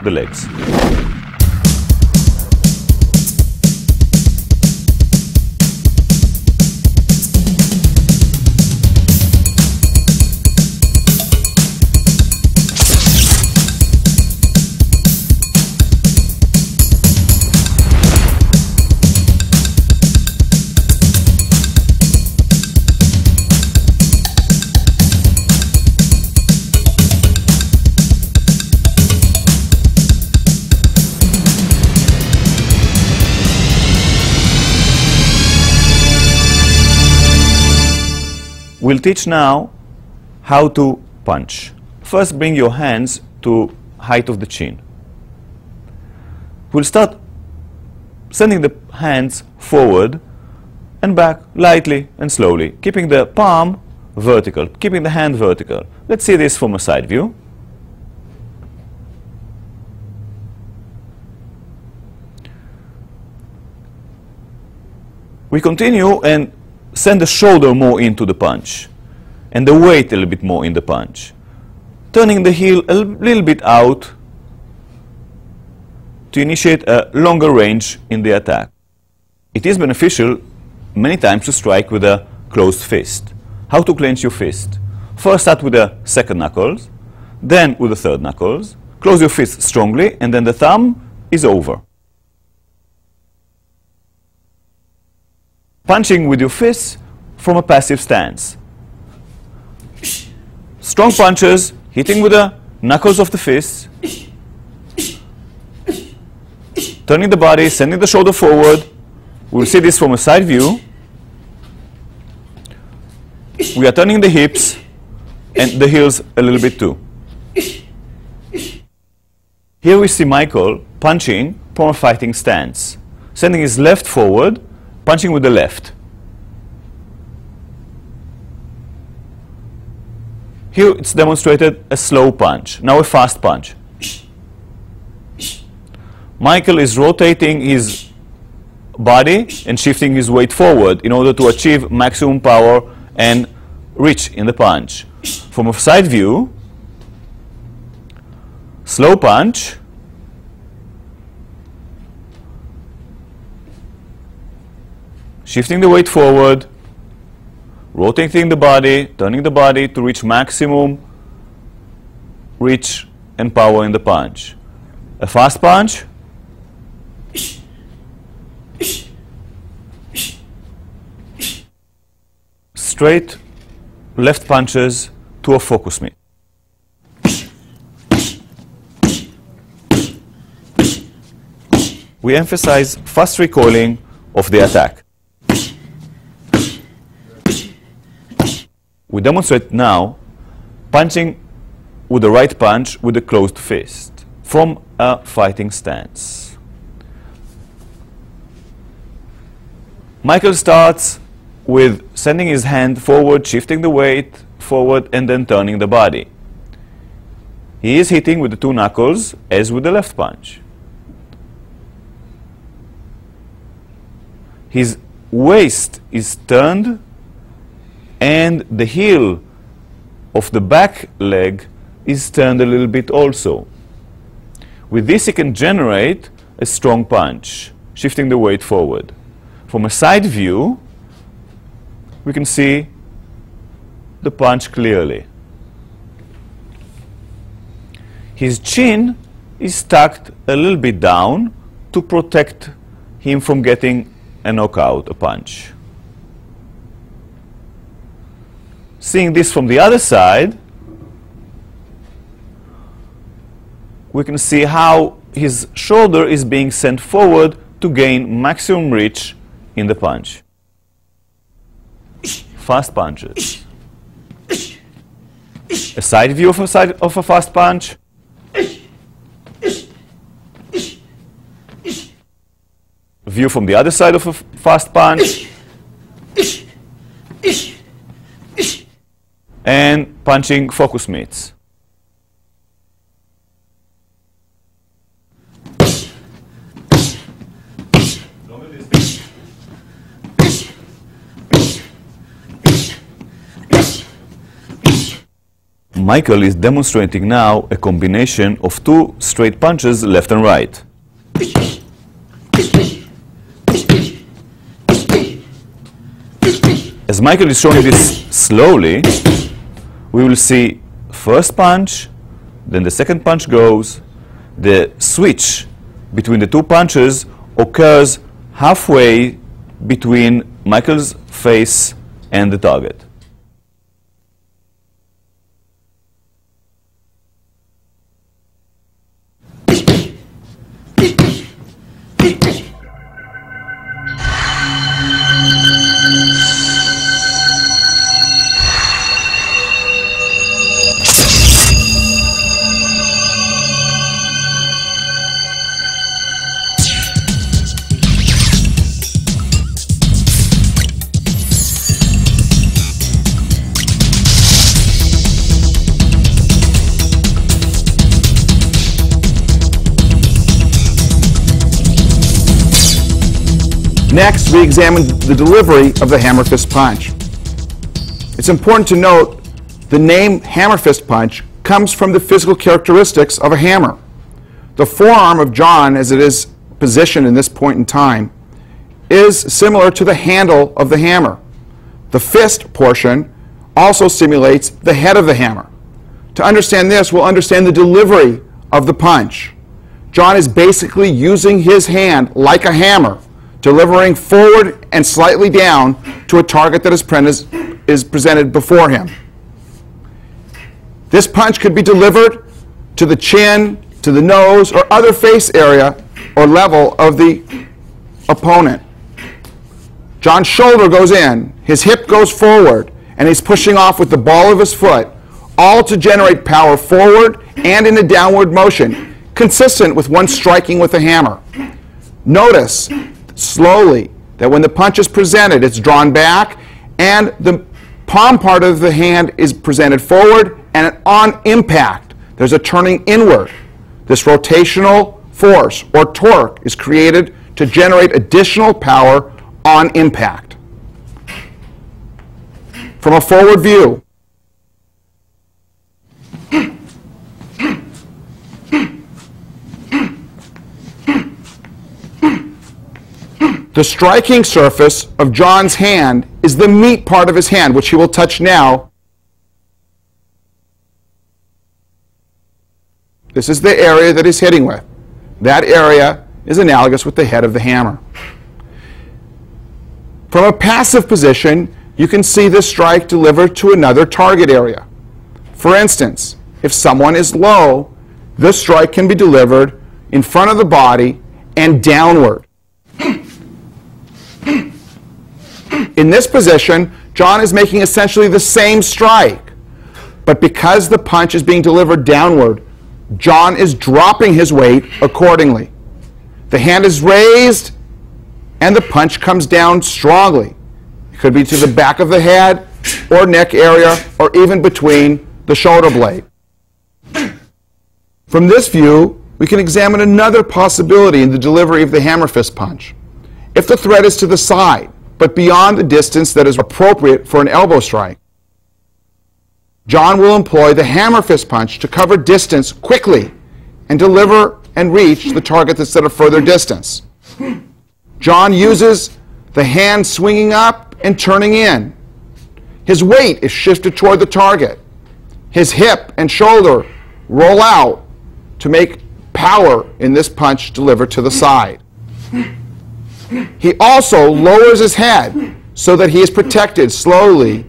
the legs. We'll teach now how to punch. First, bring your hands to height of the chin. We'll start sending the hands forward and back lightly and slowly, keeping the palm vertical, keeping the hand vertical. Let's see this from a side view. We continue and send the shoulder more into the punch and the weight a little bit more in the punch, turning the heel a little bit out to initiate a longer range in the attack. It is beneficial many times to strike with a closed fist. How to clench your fist? First start with the second knuckles, then with the third knuckles. Close your fist strongly, and then the thumb is over. Punching with your fists from a passive stance. Strong punches, hitting with the knuckles of the fists, turning the body, sending the shoulder forward. We'll see this from a side view. We are turning the hips and the heels a little bit too. Here we see Michael punching from a fighting stance, sending his left forward, punching with the left. Here it's demonstrated a slow punch, now a fast punch. Michael is rotating his body and shifting his weight forward in order to achieve maximum power and reach in the punch. From a side view, slow punch, shifting the weight forward, rotating the body, turning the body to reach maximum reach and power in the punch. A fast punch, straight left punches to a focus mitt. We emphasize fast recoiling of the attack. We demonstrate now punching with the right punch with a closed fist from a fighting stance. Michael starts with sending his hand forward, shifting the weight forward, and then turning the body. He is hitting with the two knuckles as with the left punch. His waist is turned and the heel of the back leg is turned a little bit also. With this he can generate a strong punch, shifting the weight forward. From a side view, we can see the punch clearly. His chin is tucked a little bit down to protect him from getting a knockout, a punch. Seeing this from the other side, we can see how his shoulder is being sent forward to gain maximum reach in the punch. Fast punches. A side view of a fast punch. View from the other side of a fast punch. And punching focus mitts. Michael is demonstrating now a combination of two straight punches, left and right. As Michael is showing this slowly, we will see first punch, then the second punch goes. The switch between the two punches occurs halfway between Michael's face and the target. Next, we examine the delivery of the hammer fist punch. It's important to note the name hammer fist punch comes from the physical characteristics of a hammer. The forearm of John, as it is positioned in this point in time, is similar to the handle of the hammer. The fist portion also simulates the head of the hammer. To understand this, we'll understand the delivery of the punch. John is basically using his hand like a hammer, delivering forward and slightly down to a target that is presented before him. This punch could be delivered to the chin, to the nose, or other face area or level of the opponent. John's shoulder goes in, his hip goes forward, and he's pushing off with the ball of his foot, all to generate power forward and in a downward motion, consistent with one striking with a hammer. Notice slowly that when the punch is presented, it's drawn back, and the palm part of the hand is presented forward, and on impact, there's a turning inward. This rotational force or torque is created to generate additional power on impact. From a forward view, the striking surface of John's hand is the meat part of his hand, which he will touch now. This is the area that he's hitting with. That area is analogous with the head of the hammer. From a passive position, you can see this strike delivered to another target area. For instance, if someone is low, this strike can be delivered in front of the body and downward. In this position, John is making essentially the same strike, but because the punch is being delivered downward, John is dropping his weight accordingly. The hand is raised, and the punch comes down strongly. It could be to the back of the head, or neck area, or even between the shoulder blade. From this view, we can examine another possibility in the delivery of the hammer fist punch. If the threat is to the side, but beyond the distance that is appropriate for an elbow strike, John will employ the hammer fist punch to cover distance quickly and deliver and reach the target that's at a further distance. John uses the hand swinging up and turning in. His weight is shifted toward the target. His hip and shoulder roll out to make power in this punch delivered to the side. He also lowers his head so that he is protected slowly